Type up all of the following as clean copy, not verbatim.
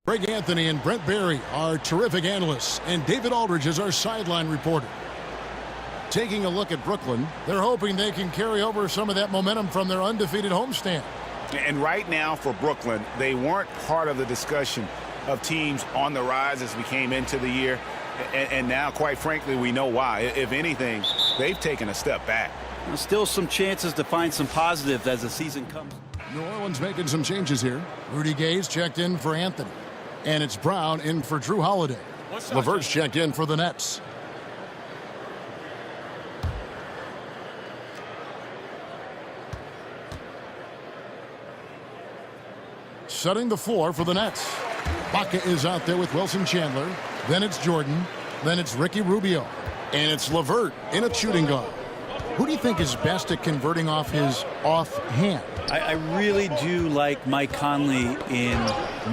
Greg Anthony and Brent Barry are terrific analysts, and David Aldridge is our sideline reporter. Taking a look at Brooklyn, they're hoping they can carry over some of that momentum from their undefeated homestand. And right now for Brooklyn, they weren't part of the discussion of teams on the rise as we came into the year. And now, quite frankly, we know why. If anything, they've taken a step back. There's still some chances to find some positives as the season comes. New Orleans making some changes here. Rudy Gay's checked in for Anthony. And it's Brown in for Drew Holiday. LeVert's checked in for the Nets. Setting the floor for the Nets. Baca is out there with Wilson Chandler. Then it's Jordan. Then it's Ricky Rubio. And it's LeVert in a shooting guard. Who do you think is best at converting off his offhand? I really do like Mike Conley in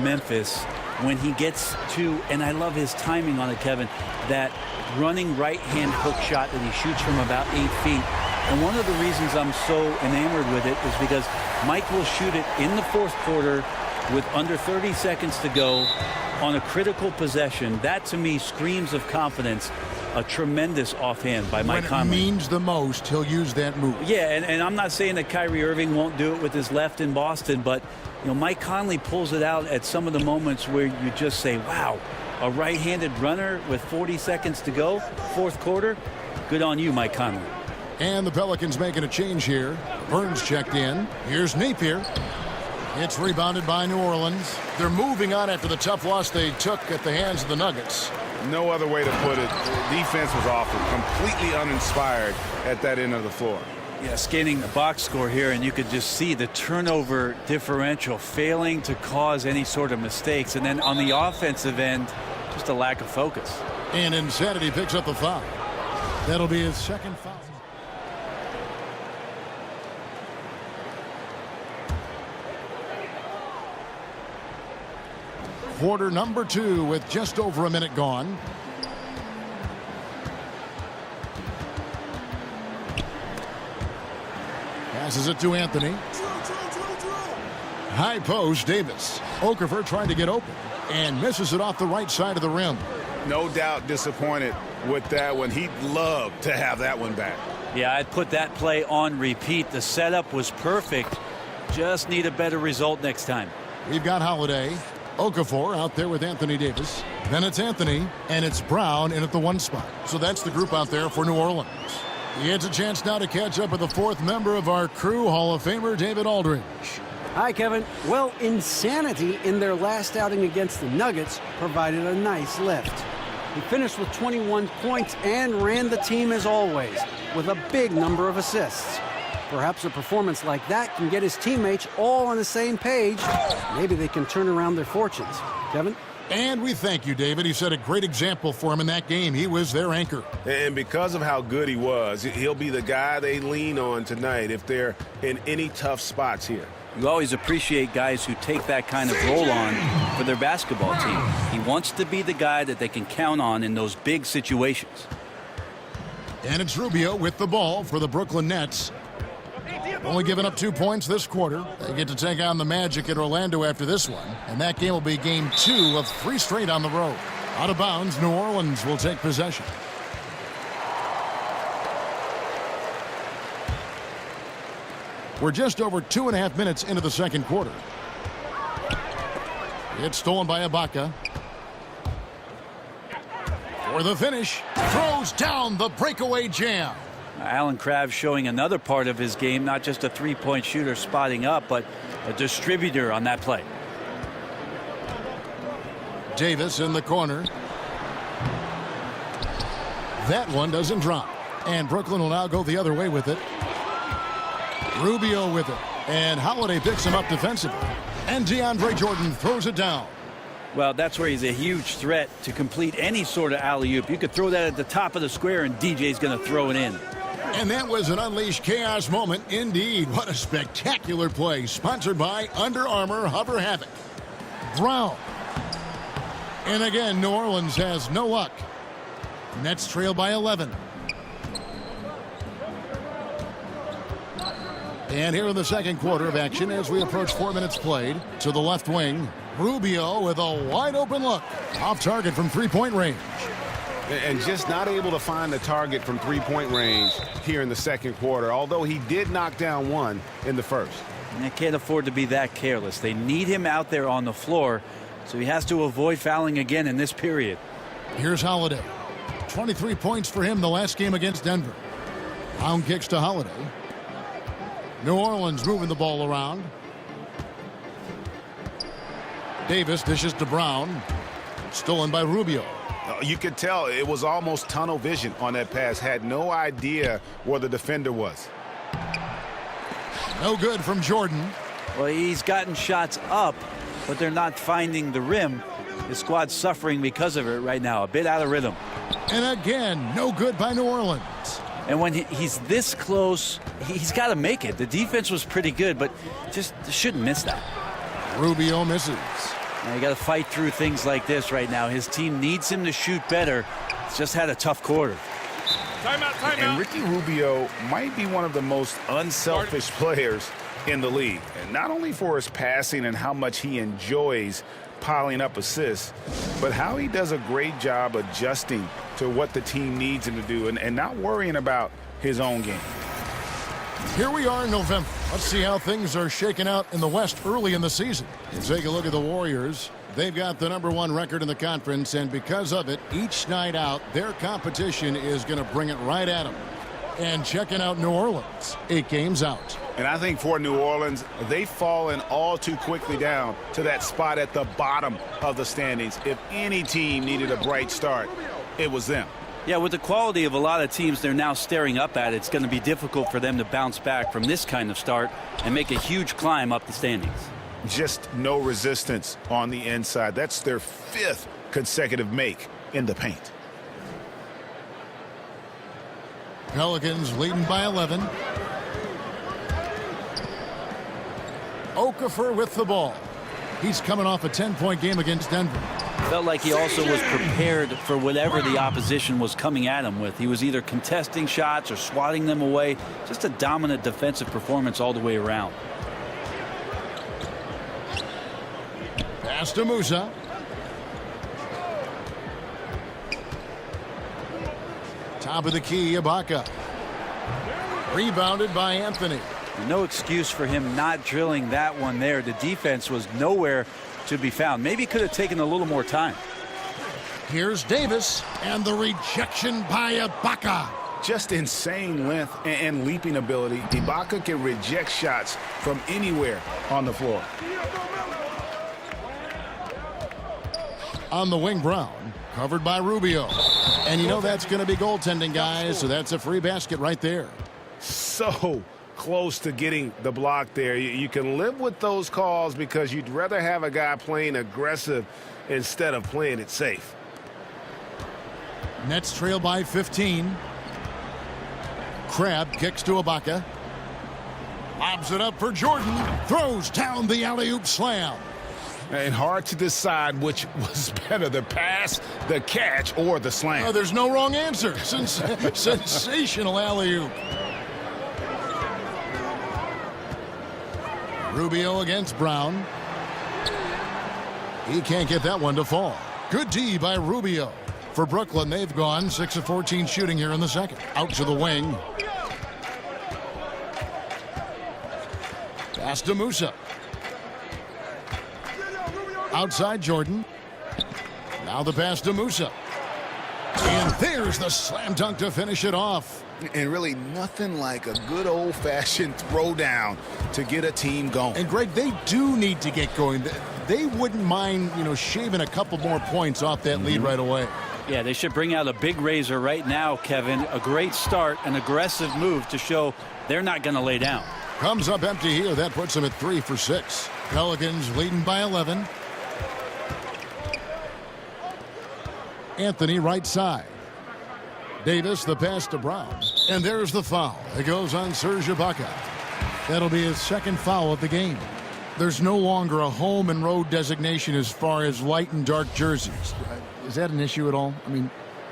Memphis when he gets to, and I love his timing on it, Kevin, that running right-hand hook shot that he shoots from about 8 feet. And one of the reasons I'm so enamored with it is because Mike will shoot it in the fourth quarter with under 30 seconds to go on a critical possession. That, to me, screams of confidence. A tremendous offhand by Mike Conley. When it means the most, he'll use that move. Yeah, and I'm not saying that Kyrie Irving won't do it with his left in Boston, but Mike Conley pulls it out at some of the moments where you just say, wow, a right-handed runner with 40 seconds to go, fourth quarter. Good on you, Mike Conley. And the Pelicans making a change here. Burns checked in. Here's Napier. It's rebounded by New Orleans. They're moving on after the tough loss they took at the hands of the Nuggets. No other way to put it. The defense was awful, completely uninspired at that end of the floor. Yeah, scanning the box score here, and you could just see the turnover differential failing to cause any sort of mistakes. And then on the offensive end, just a lack of focus. And Insanity picks up the foul. That'll be his second foul. Quarter number 2 with just over a minute gone. Passes it to Anthony. High post, Davis. Okafor trying to get open and misses it off the right side of the rim. No doubt disappointed with that one. He'd love to have that one back. Yeah, I'd put that play on repeat. The setup was perfect. Just need a better result next time. We've got Holiday. Okafor out there with Anthony Davis. Then it's Anthony, and it's Brown in at the 1 spot. So that's the group out there for New Orleans. He gets a chance now to catch up with the 4th member of our crew, Hall of Famer David Aldridge. Hi, Kevin. Well, Insanity in their last outing against the Nuggets provided a nice lift. He finished with 21 points and ran the team as always, with a big number of assists. Perhaps a performance like that can get his teammates all on the same page. Maybe they can turn around their fortunes. Kevin? And we thank you, David. He set a great example for him in that game. He was their anchor. And because of how good he was, he'll be the guy they lean on tonight if they're in any tough spots here. You always appreciate guys who take that kind of role on for their basketball team. He wants to be the guy that they can count on in those big situations. And it's Rubio with the ball for the Brooklyn Nets. Only giving up 2 points this quarter. They get to take on the Magic at Orlando after this one. And that game will be game 2 of 3 straight on the road. Out of bounds, New Orleans will take possession. We're just over 2.5 minutes into the second quarter. It's stolen by Ibaka. For the finish, throws down the breakaway jam. Allen Crabbe showing another part of his game, not just a three-point shooter spotting up, but a distributor on that play. Davis in the corner. That one doesn't drop. And Brooklyn will now go the other way with it. Rubio with it. And Holiday picks him up defensively. And DeAndre Jordan throws it down. Well, that's where he's a huge threat to complete any sort of alley-oop. You could throw that at the top of the square, and DJ's going to throw it in. And that was an unleashed chaos moment indeed. What a spectacular play. Sponsored by Under Armour Hover Havoc. Brown. And again, New Orleans has no luck. Nets trail by 11. And here in the second quarter of action as we approach 4 minutes played. To the left wing, Rubio with a wide open look. Off target from three-point range. And just not able to find the target from three-point range here in the second quarter, although he did knock down one in the first. And they can't afford to be that careless. They need him out there on the floor, so he has to avoid fouling again in this period. Here's Holiday. 23 points for him the last game against Denver. Brown kicks to Holiday. New Orleans moving the ball around. Davis dishes to Brown. Stolen by Rubio. You could tell it was almost tunnel vision on that pass. Had no idea where the defender was. No good from Jordan. Well, he's gotten shots up, but they're not finding the rim. His squad's suffering because of it right now. A bit out of rhythm. And again, no good by New Orleans. And when he's this close, he's got to make it. The defense was pretty good, but just shouldn't miss that. Rubio misses. Now you got to fight through things like this right now. His team needs him to shoot better. He's just had a tough quarter. Timeout. And Ricky Rubio might be one of the most unselfish players in the league. And not only for his passing and how much he enjoys piling up assists, but how he does a great job adjusting to what the team needs him to do and not worrying about his own game. Here we are in November. Let's see how things are shaking out in the West early in the season. You take a look at the Warriors. They've got the #1 record in the conference, and because of it, each night out, their competition is going to bring it right at them. And checking out New Orleans, 8 games out. And I think for New Orleans, they've fallen all too quickly down to that spot at the bottom of the standings. If any team needed a bright start, it was them. Yeah, with the quality of a lot of teams they're now staring up at, it's going to be difficult for them to bounce back from this kind of start and make a huge climb up the standings. Just no resistance on the inside. That's their 5th consecutive make in the paint. Pelicans leading by 11. Okafor with the ball. He's coming off a 10-point game against Denver. Felt like he also was prepared for whatever the opposition was coming at him with. He was either contesting shots or swatting them away. Just a dominant defensive performance all the way around. Pass to Musa. Top of the key, Ibaka. Rebounded by Anthony. No excuse for him not drilling that one there. The defense was nowhere to be found. Maybe could have taken a little more time. Here's Davis, and the rejection by Ibaka. Just insane length and leaping ability. Ibaka can reject shots from anywhere on the floor. On the wing, Brown, covered by Rubio. And you know that's going to be goaltending, guys, so that's a free basket right there. So close to getting the block there. You can live with those calls because you'd rather have a guy playing aggressive instead of playing it safe. Nets trail by 15. Crabbe kicks to Ibaka. Lobs it up for Jordan. Throws down the alley-oop slam. And hard to decide which was better, the pass, the catch, or the slam. Oh, there's no wrong answer. Sensational alley-oop. Rubio against Brown. He can't get that one to fall. Good D by Rubio. For Brooklyn, they've gone 6 of 14 shooting here in the second. Out to the wing. Pass to Musa. Outside Jordan. Now the pass to Musa. And there's the slam dunk to finish it off. And really nothing like a good old-fashioned throwdown to get a team going. And Greg, they do need to get going. They wouldn't mind, shaving a couple more points off that lead right away. Yeah, they should bring out a big razor right now, Kevin. A great start, an aggressive move to show they're not going to lay down. Comes up empty here. That puts them at 3 for 6. Pelicans leading by 11. Anthony right side. Davis the pass to Brown. And there's the foul. It goes on Serge Ibaka. That'll be his second foul of the game. There's no longer a home and road designation as far as light and dark jerseys. Is that an issue at all? I mean,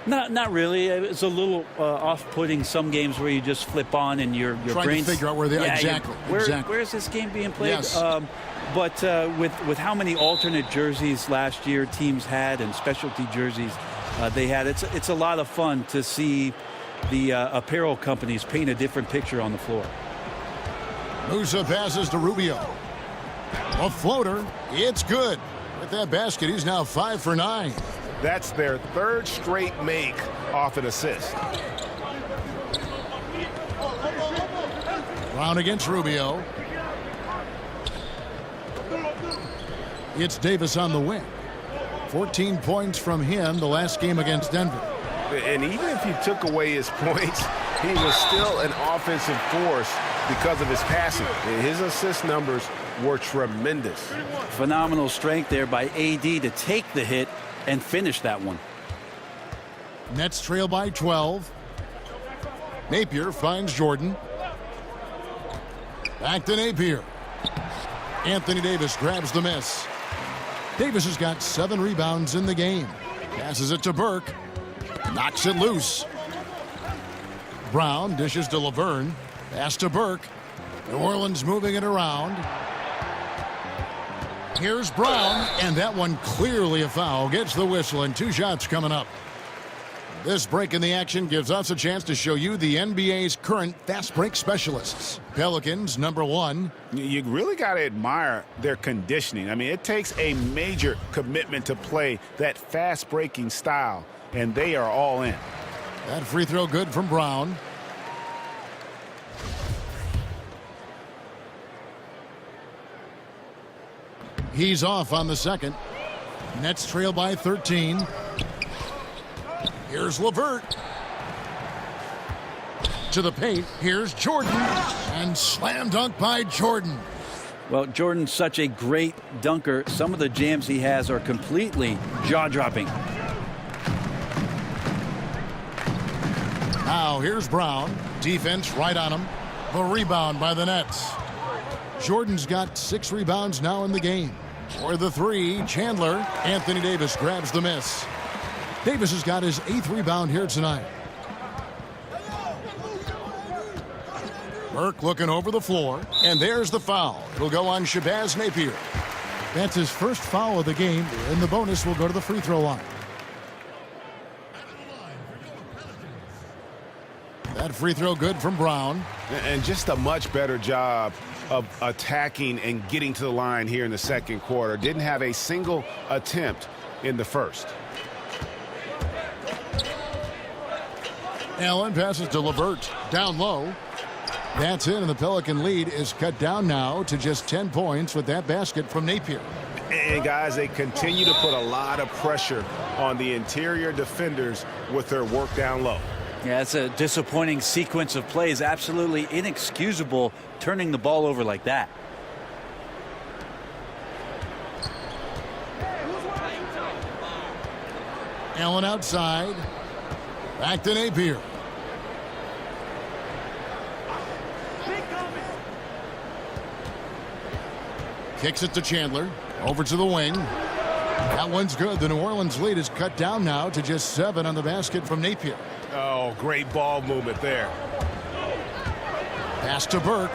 Not really. It's a little off-putting some games where you just flip on and your trying brain's to figure out where they are. Exactly. Where is this game being played? Yes. But with how many alternate jerseys last year teams had and specialty jerseys they had, it's a lot of fun to see the apparel companies paint a different picture on the floor. Musa passes to Rubio. A floater. It's good. With that basket, he's now 5 for 9. That's their third straight make off an assist. Brown against Rubio. It's Davis on the wing. 14 points from him the last game against Denver. And even if you took away his points, he was still an offensive force because of his passing. His assist numbers were tremendous. Phenomenal strength there by AD to take the hit and finish that one. Nets trail by 12. Napier finds Jordan. Back to Napier. Anthony Davis grabs the miss. Davis has got 7 rebounds in the game. Passes it to Burke. Knocks it loose. Brown dishes to Laverne. Pass to Burke. New Orleans moving it around. Here's Brown, and that one clearly a foul. Gets the whistle, and 2 shots coming up. This break in the action gives us a chance to show you the NBA's current fast break specialists. Pelicans, number 1. You really got to admire their conditioning. I mean, it takes a major commitment to play that fast breaking style, and they are all in. That free throw good from Brown. He's off on the second. Nets trail by 13. Here's LeVert. To the paint. Here's Jordan. And slam dunk by Jordan. Well, Jordan's such a great dunker. Some of the jams he has are completely jaw-dropping. Now here's Brown. Defense right on him. The rebound by the Nets. Jordan's got 6 rebounds now in the game. For the 3, Chandler. Anthony Davis grabs the miss. Davis has got his 8th rebound here tonight. Burke looking over the floor, and there's the foul. It'll go on Shabazz Napier. That's his first foul of the game, and the bonus will go to the free throw line. That free throw good from Brown. And just a much better job of attacking and getting to the line here in the second quarter. Didn't have a single attempt in the first. Allen passes to LeVert. Down low. That's in, and the Pelican lead is cut down now to just 10 points with that basket from Napier. And, guys, they continue to put a lot of pressure on the interior defenders with their work down low. Yeah, it's a disappointing sequence of plays. Absolutely inexcusable turning the ball over like that. Allen outside. Back to Napier. Kicks it to Chandler. Over to the wing. That one's good. The New Orleans lead is cut down now to just 7 on the basket from Napier. Oh, great ball movement there. Pass to Burke.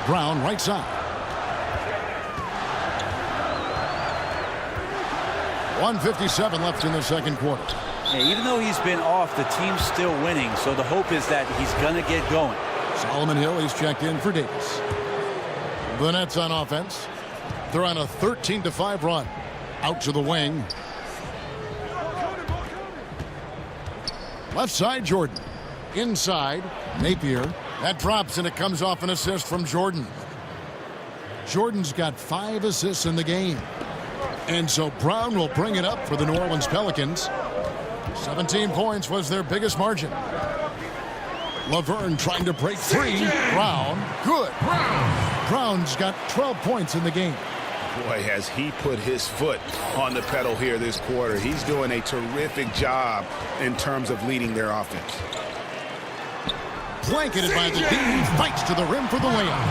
Brown right side. 1:57 left in the second quarter. Yeah, even though he's been off, the team's still winning, so the hope is that he's going to get going. Solomon Hill, he's checked in for Davis. The Nets on offense. They're on a 13-5 run. Out to the wing. Left side, Jordan. Inside, Napier. That drops, and it comes off an assist from Jordan. Jordan's got 5 assists in the game. And so Brown will bring it up for the New Orleans Pelicans. 17 points was their biggest margin. Laverne trying to break free. Brown, good. Brown's got 12 points in the game. Boy, has he put his foot on the pedal here this quarter. He's doing a terrific job in terms of leading their offense. Blanketed by the D, fights to the rim for the layup.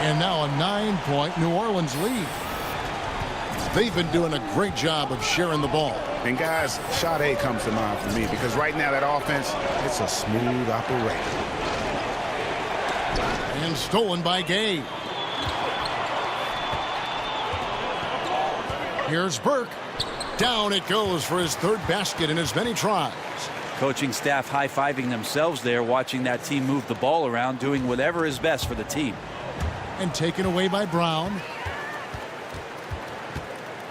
And now a 9-point New Orleans lead. They've been doing a great job of sharing the ball. And guys, Sade comes to mind for me because right now that offense, it's a smooth operation. And stolen by Gay. Here's Burke. Down it goes for his third basket in as many tries. Coaching staff high-fiving themselves there, watching that team move the ball around, doing whatever is best for the team. And taken away by Brown.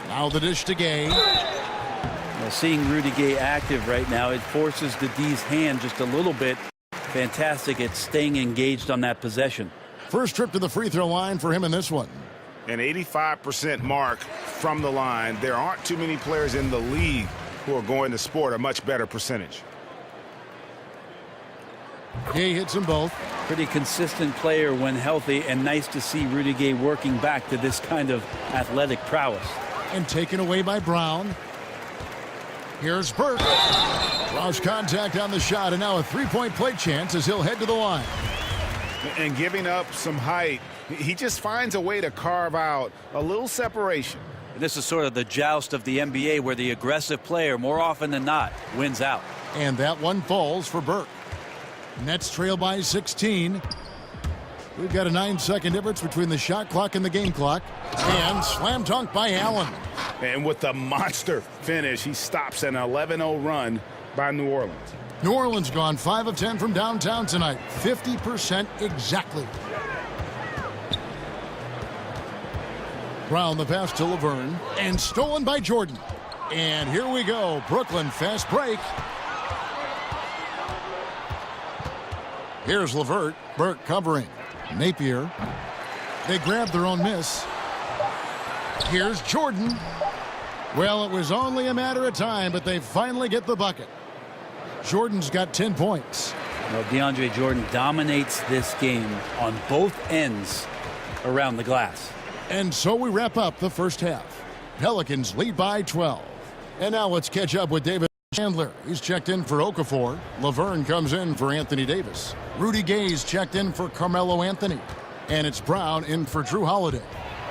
Now the dish to Gay. Well, seeing Rudy Gay active right now, it forces the D's hand just a little bit. Fantastic at staying engaged on that possession. First trip to the free throw line for him in this one. An 85% mark from the line. There aren't too many players in the league who are going to sport a much better percentage. Gay hits them both. Pretty consistent player when healthy, and nice to see Rudy Gay working back to this kind of athletic prowess. And taken away by Brown. Here's Burke. Lost contact on the shot, and now a three-point play chance as he'll head to the line. And giving up some height, he just finds a way to carve out a little separation. This is sort of the joust of the NBA where the aggressive player, more often than not, wins out. And that one falls for Burke. Nets trail by 16. We've got a 9-second difference between the shot clock and the game clock. And slam dunk by Allen. And with the monster finish, he stops an 11-0 run by New Orleans. New Orleans gone 5 of 10 from downtown tonight. 50% exactly. Brown the pass to Laverne. And stolen by Jordan. And here we go. Brooklyn fast break. Here's LeVert. Burke covering. Napier. They grab their own miss. Here's Jordan. Well, it was only a matter of time, but they finally get the bucket. Jordan's got 10 points. Well, DeAndre Jordan dominates this game on both ends around the glass. And so we wrap up the first half. Pelicans lead by 12. And now let's catch up with David Chandler. He's checked in for Okafor. Laverne comes in for Anthony Davis. Rudy Gay's checked in for Carmelo Anthony. And it's Brown in for Drew Holiday.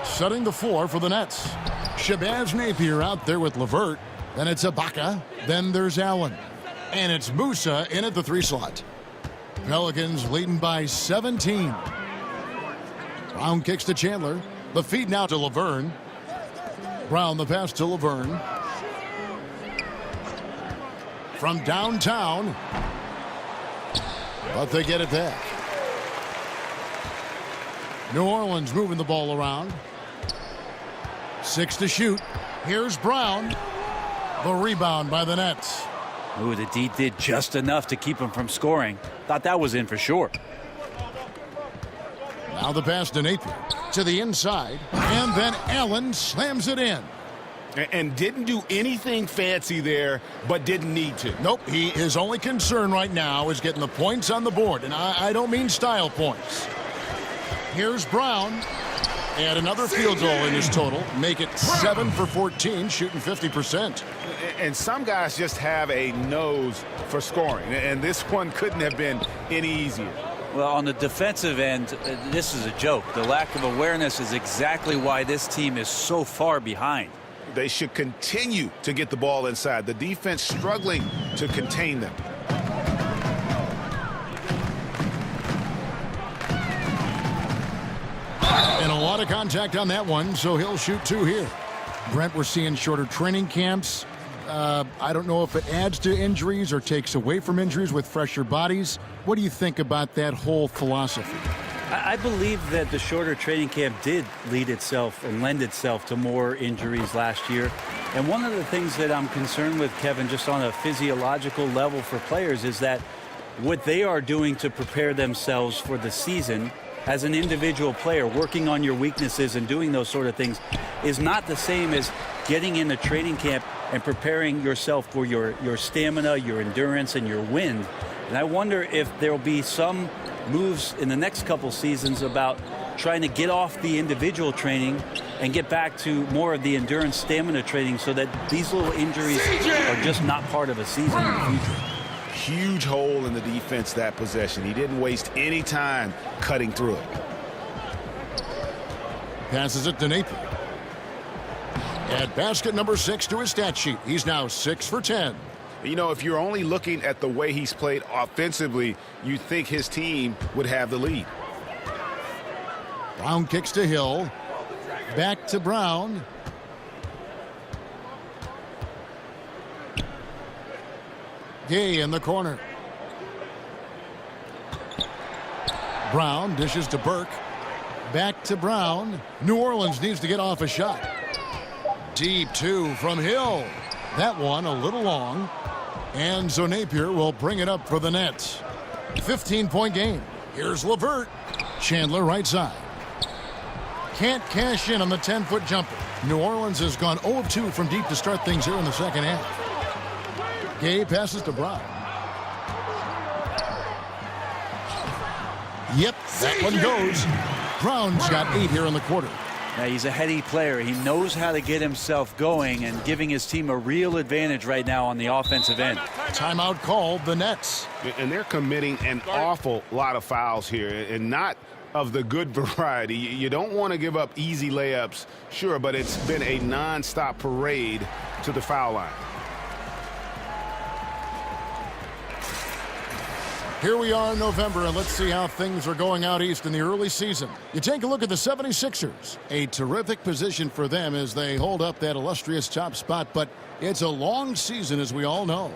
Setting the floor for the Nets. Shabazz Napier out there with LeVert. Then it's Ibaka. Then there's Allen. And it's Musa in at the 3 slot. Pelicans leading by 17. Brown kicks to Chandler. The feed now to Laverne. Brown the pass to Laverne. From downtown. But they get it back. New Orleans moving the ball around. 6 to shoot. Here's Brown. The rebound by the Nets. Ooh, the D did just enough to keep him from scoring. Thought that was in for sure. Now the pass to Napier. To the inside. And then Allen slams it in. And didn't do anything fancy there, but didn't need to. Nope, his only concern right now is getting the points on the board. And I don't mean style points. Here's Brown. And another field goal in his total. Make it 7 for 14, shooting 50%. And some guys just have a nose for scoring. And this one couldn't have been any easier. Well, on the defensive end, this is a joke. The lack of awareness is exactly why this team is so far behind. They should continue to get the ball inside. The defense struggling to contain them. And a lot of contact on that one, so he'll shoot 2 here. Brent, we're seeing shorter training camps. I don't know if it adds to injuries or takes away from injuries with fresher bodies. What do you think about that whole philosophy? I believe that the shorter training camp did lead itself and lend itself to more injuries last year. And one of the things that I'm concerned with, Kevin, just on a physiological level for players, is that what they are doing to prepare themselves for the season as an individual player, working on your weaknesses and doing those sort of things, is not the same as getting into training camp and preparing yourself for your stamina, your endurance, and your wind. And I wonder if there will be some moves in the next couple seasons about trying to get off the individual training and get back to more of the endurance stamina training so that these little injuries are just not part of a season in the future. Huge hole in the defense that possession. He didn't waste any time cutting through it. Passes it to Napier. Add basket number 6 to his stat sheet. He's now 6 for 10. You know, if you're only looking at the way he's played offensively, you think his team would have the lead. Brown kicks to Hill. Back to Brown. Gay in the corner. Brown dishes to Burke. Back to Brown. New Orleans needs to get off a shot. Deep 2 from Hill. That one a little long. And so Napier will bring it up for the Nets. 15-point game. Here's LeVert. Chandler right side. Can't cash in on the 10-foot jumper. New Orleans has gone 0 of 2 from deep to start things here in the second half. Gay passes to Brown. Yep, that one goes. Brown's got 8 here in the quarter. Now, he's a heady player. He knows how to get himself going and giving his team a real advantage right now on the offensive end. Timeout called the Nets. And they're committing an awful lot of fouls here, and not of the good variety. You don't want to give up easy layups, sure, but it's been a non-stop parade to the foul line. Here we are in November, and let's see how things are going out east in the early season. You take a look at the 76ers. A terrific position for them as they hold up that illustrious top spot, but it's a long season, as we all know.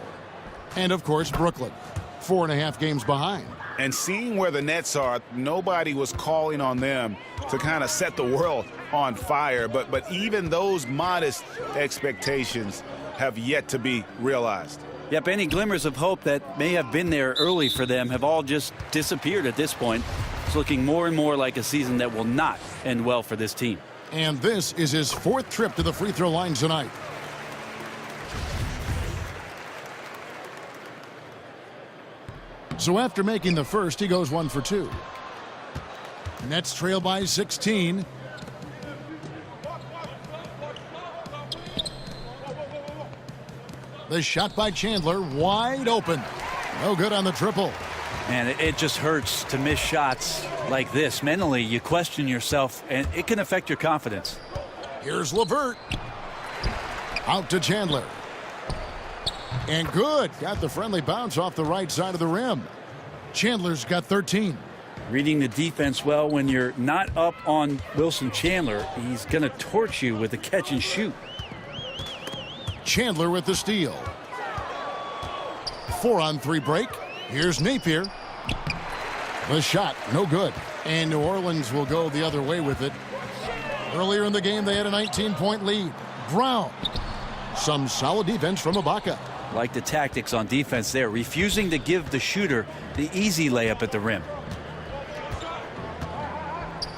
And, of course, Brooklyn, 4.5 games behind. And seeing where the Nets are, nobody was calling on them to kind of set the world on fire. But even those modest expectations have yet to be realized. Yep, any glimmers of hope that may have been there early for them have all just disappeared at this point. It's looking more and more like a season that will not end well for this team. And this is his 4th trip to the free throw line tonight. So after making the first, he goes 1 for 2. Nets trail by 16. The shot by Chandler, wide open. No good on the triple. And it just hurts to miss shots like this. Mentally, you question yourself, and it can affect your confidence. Here's LeVert. Out to Chandler. And good. Got the friendly bounce off the right side of the rim. Chandler's got 13. Reading the defense well. When you're not up on Wilson Chandler, he's going to torch you with a catch and shoot. Chandler with the steal. 4-on-3 break. Here's Napier. The shot, no good. And New Orleans will go the other way with it. Earlier in the game, they had a 19-point lead. Brown. Some solid defense from Ibaka. Like the tactics on defense there, refusing to give the shooter the easy layup at the rim.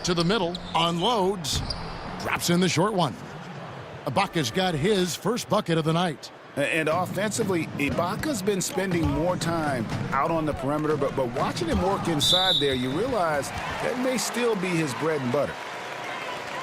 To the middle, unloads. Drops in the short one. Ibaka's got his first bucket of the night. And offensively, Ibaka's been spending more time out on the perimeter, but watching him work inside there, you realize that may still be his bread and butter.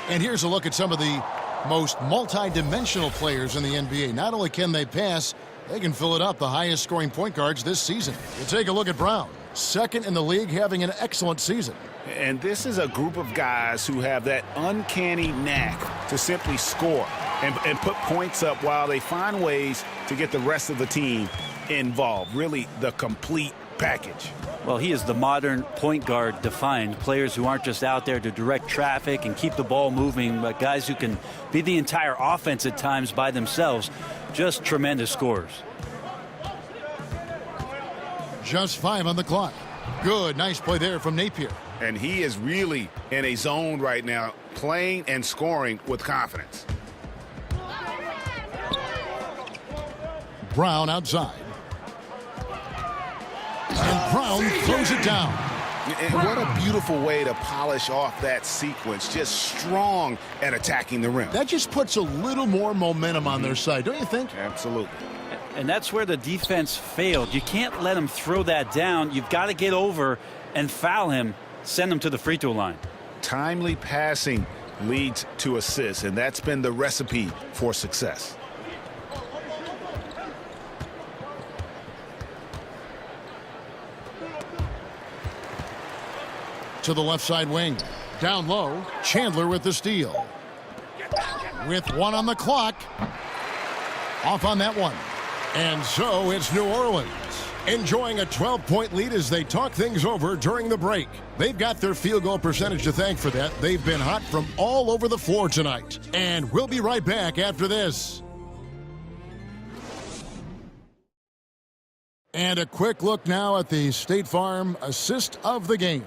And here's a look at some of the most multi-dimensional players in the NBA. Not only can they pass, they can fill it up, the highest scoring point guards this season. You take a look at Brown, 2nd in the league, having an excellent season. And this is a group of guys who have that uncanny knack to simply score and put points up while they find ways to get the rest of the team involved. Really the complete package. Well, he is the modern point guard defined. Players who aren't just out there to direct traffic and keep the ball moving, but guys who can be the entire offense at times by themselves. Just tremendous scorers. Just 5 on the clock. Good, nice play there from Napier. And he is really in a zone right now, playing and scoring with confidence. Brown outside. And Brown throws it down. And what a beautiful way to polish off that sequence. Just strong at attacking the rim. That just puts a little more momentum on their side, don't you think? Absolutely. And that's where the defense failed. You can't let him throw that down. You've got to get over and foul him, send him to the free throw line. Timely passing leads to assists, and that's been the recipe for success. To the left side wing. Down low, Chandler with the steal. with 1 on the clock. Off on that one. And so it's New Orleans enjoying a 12-point lead as they talk things over during the break. They've got their field goal percentage to thank for that. They've been hot from all over the floor tonight. And we'll be right back after this. And a quick look now at the State Farm assist of the game.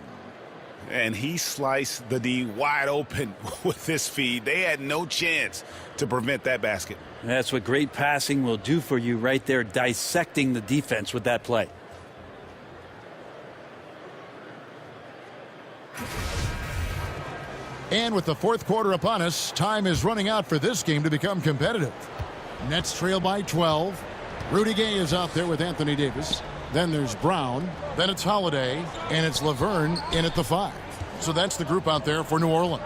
And he sliced the D wide open with this feed. They had no chance to prevent that basket. That's what great passing will do for you right there, dissecting the defense with that play. And with the fourth quarter upon us, time is running out for this game to become competitive. Nets trail by 12. Rudy Gay is out there with Anthony Davis. Then there's Brown. Then it's Holiday. And it's Laverne in at the 5. So that's the group out there for New Orleans.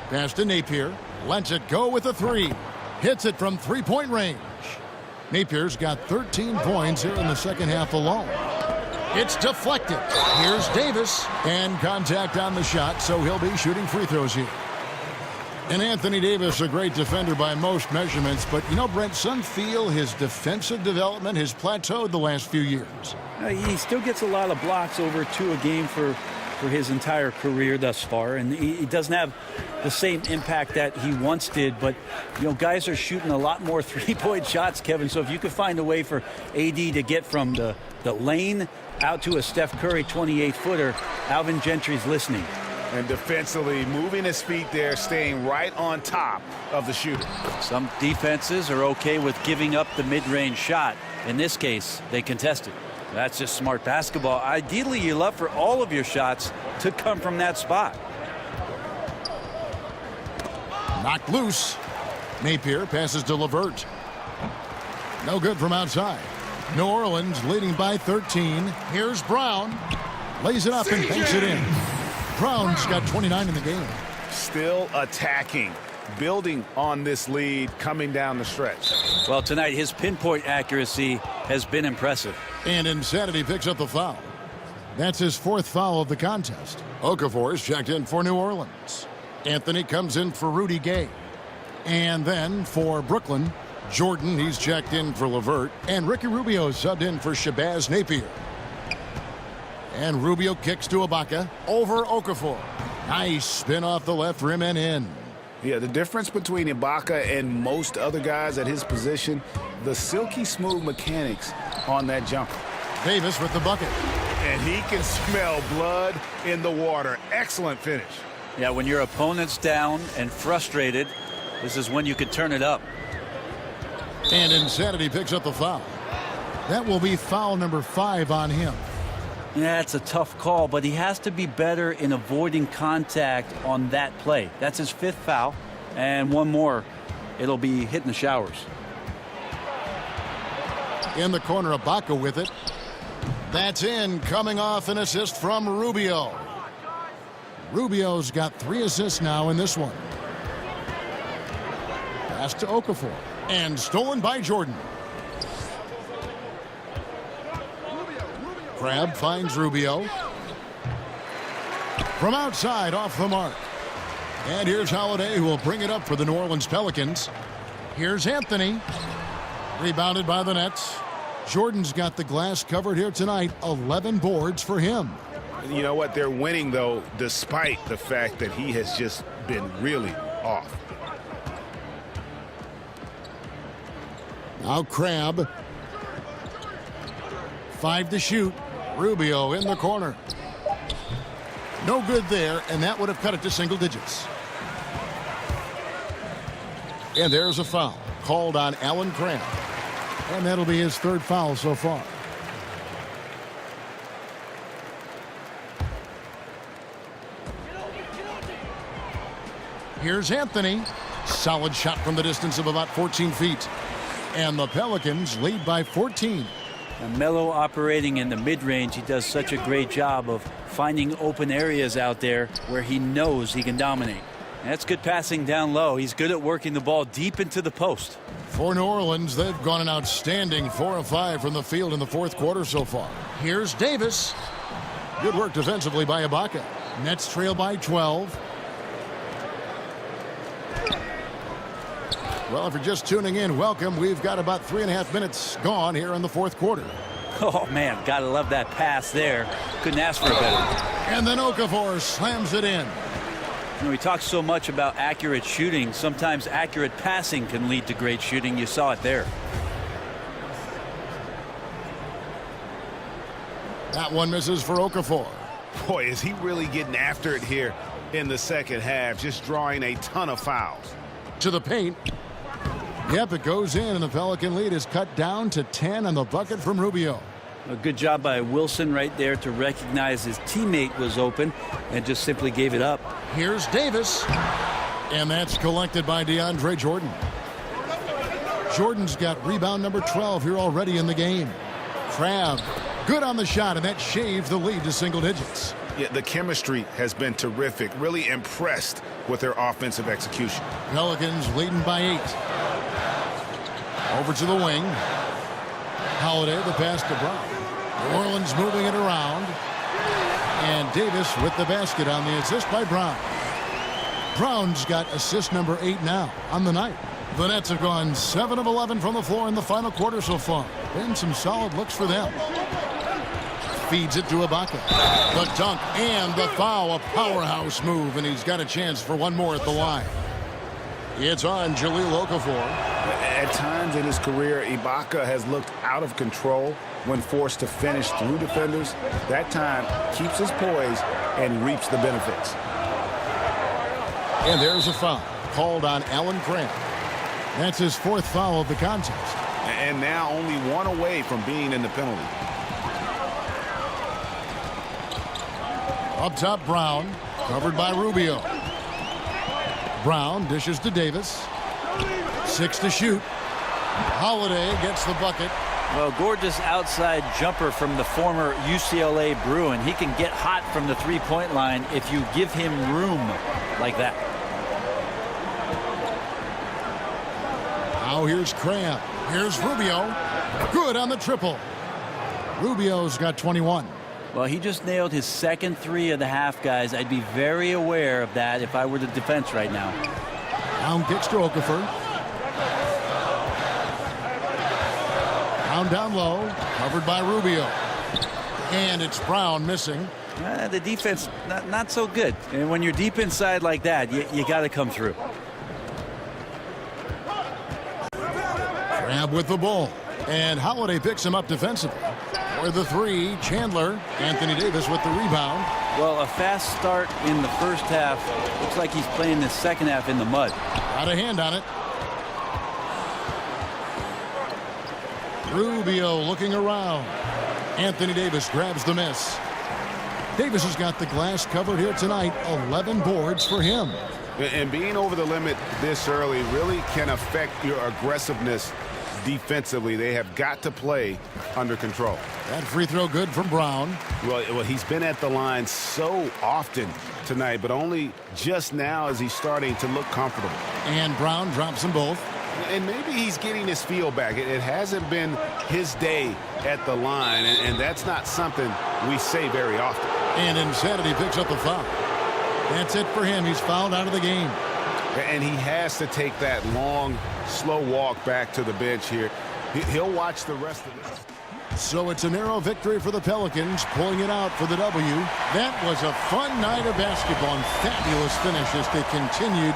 Pass to Napier. Lets it go with a 3. Hits it from three-point range. Napier's got 13 points here in the second half alone. It's deflected. Here's Davis. And contact on the shot, so he'll be shooting free throws here. And Anthony Davis, a great defender by most measurements. But, you know, Brent, some feel his defensive development has plateaued the last few years. He still gets a lot of blocks, over 2 a game for his entire career thus far. And he doesn't have the same impact that he once did. But, you know, guys are shooting a lot more three-point shots, Kevin. So if you could find a way for AD to get from the lane out to a Steph Curry 28-footer, Alvin Gentry's listening. And defensively, moving his feet there, staying right on top of the shooter. Some defenses are okay with giving up the mid-range shot. In this case, they contested. That's just smart basketball. Ideally, you love for all of your shots to come from that spot. Knocked loose. Napier passes to LeVert. No good from outside. New Orleans leading by 13. Here's Brown. Lays it up and banks it in. Brown's got 29 in the game. Still attacking, building on this lead coming down the stretch. Well, tonight his pinpoint accuracy has been impressive. And Insanity picks up the foul. That's his 4th foul of the contest. Okafor's checked in for New Orleans. Anthony comes in for Rudy Gay. And then for Brooklyn, Jordan, he's checked in for LeVert. And Ricky Rubio subbed in for Shabazz Napier. And Rubio kicks to Ibaka over Okafor. Nice spin off the left rim and in. Yeah, the difference between Ibaka and most other guys at his position, the silky smooth mechanics on that jumper. Davis with the bucket. And he can smell blood in the water. Excellent finish. Yeah, when your opponent's down and frustrated, this is when you could turn it up. And Insanity picks up the foul. That will be foul number 5 on him. Yeah, it's a tough call, but he has to be better in avoiding contact on that play. That's his 5th foul, and one more, it'll be hitting the showers. In the corner, Ibaka with it. That's in, coming off an assist from Rubio. Rubio's got 3 assists now in this one. Pass to Okafor, and stolen by Jordan. Crabbe finds Rubio. From outside, off the mark. And here's Holiday, who will bring it up for the New Orleans Pelicans. Here's Anthony. Rebounded by the Nets. Jordan's got the glass covered here tonight. 11 boards for him. You know what? They're winning, though, despite the fact that he has just been really off. Now Crabbe. 5 to shoot. Rubio in the corner. No good there, and that would have cut it to single digits. And there's a foul called on Allen Crabbe. And that'll be his 3rd foul so far. Here's Anthony. Solid shot from the distance of about 14 feet. And the Pelicans lead by 14. And Melo operating in the mid-range, he does such a great job of finding open areas out there where he knows he can dominate. And that's good passing down low. He's good at working the ball deep into the post. For New Orleans, they've gone an outstanding 4 of 5 from the field in the 4th quarter so far. Here's Davis. Good work defensively by Ibaka. Nets trail by 12. Well, if you're just tuning in, welcome. We've got about 3.5 minutes gone here in the fourth quarter. Oh, man, gotta love that pass there. Couldn't ask for a better. And then Okafor slams it in. You know, we talk so much about accurate shooting. Sometimes accurate passing can lead to great shooting. You saw it there. That one misses for Okafor. Boy, is he really getting after it here in the second half, just drawing a ton of fouls. To the paint. Yep, it goes in, and the Pelican lead is cut down to 10 on the bucket from Rubio. A good job by Wilson right there to recognize his teammate was open and just simply gave it up. Here's Davis. And that's collected by DeAndre Jordan. Jordan's got rebound number 12 here already in the game. Crabbe, good on the shot, and that shaved the lead to single digits. Yeah, the chemistry has been terrific. Really impressed with their offensive execution. Pelicans leading by 8. Over to the wing. Holiday, the pass to Brown. New Orleans moving it around. And Davis with the basket on the assist by Brown. Brown's got assist number 8 now on the night. The Nets have gone 7 of 11 from the floor in the final quarter so far. Been some solid looks for them. Feeds it to Ibaka. The dunk and the foul. A powerhouse move, and he's got a chance for one more at the line. It's on Jahlil Okafor. At times in his career, Ibaka has looked out of control when forced to finish through defenders. That time keeps his poise and reaps the benefits. And there's a foul called on Alan Grant. That's his 4th foul of the contest. And now only one away from being in the penalty. Up top, Brown, covered by Rubio. Brown dishes to Davis. 6 to shoot. Holiday gets the bucket. Well, gorgeous outside jumper from the former UCLA Bruin. He can get hot from the three-point line if you give him room like that. Now here's Crabbe. Here's Rubio. Good on the triple. Rubio's got 21. Well, he just nailed his second 3 of the half, guys. I'd be very aware of that if I were the defense right now. Brown kicks to Okafor. Brown down low, covered by Rubio. And it's Brown missing. The defense, not so good. And when you're deep inside like that, you got to come through. Crabbe with the ball. And Holiday picks him up defensively. For the 3, Chandler. Anthony Davis with the rebound. Well, a fast start in the first half. Looks like he's playing the second half in the mud. Got a hand on it. Rubio looking around. Anthony Davis grabs the miss. Davis has got the glass covered here tonight. 11 boards for him. And being over the limit this early really can affect your aggressiveness defensively. They have got to play under control. That free throw good from Brown. Well, he's been at the line so often tonight, but only just now is he starting to look comfortable. And Brown drops them both. And maybe he's getting his feel back. It hasn't been his day at the line, and that's not something we say very often. And Insanity picks up the foul. That's it for him. He's fouled out of the game. And he has to take that long, slow walk back to the bench here. He'll watch the rest of this. So it's a narrow victory for the Pelicans, pulling it out for the W. That was a fun night of basketball and fabulous finish as they continued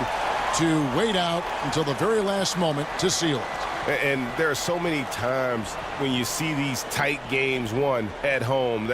to wait out until the very last moment to seal it. And there are so many times when you see these tight games won at home.